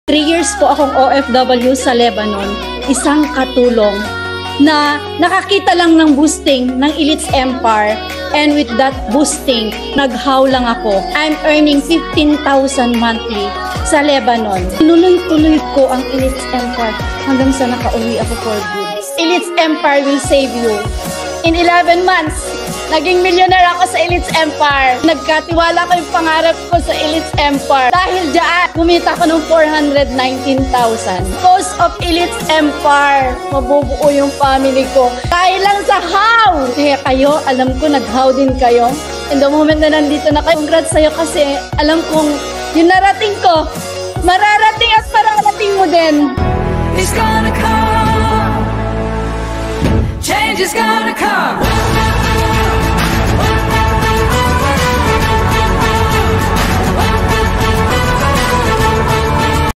3 years po akong OFW sa Lebanon, isang katulong na nakakita lang ng boosting ng Elites Empire, and with that boosting, naghaw lang ako. I'm earning 15,000 monthly sa Lebanon. Tuloy-tuloy ko ang Elites Empire hanggang sa nakauwi ako for good. Elites Empire will save you. In 11 months, naging millionaire ako sa Elites Empire. Nagkatiwala ko yung pangarap ko sa Elites Empire. Dahil dyan, kumita ko ng 419,000. Because of Elites Empire, mabubuo yung family ko. Dahil lang sa how! Kaya kayo, alam ko, nag-how din kayo. And the moment na nandito na kayo, congrats sa'yo kasi alam kong yung narating ko, mararating at mararating mo din. It's gonna come. Change is gonna come.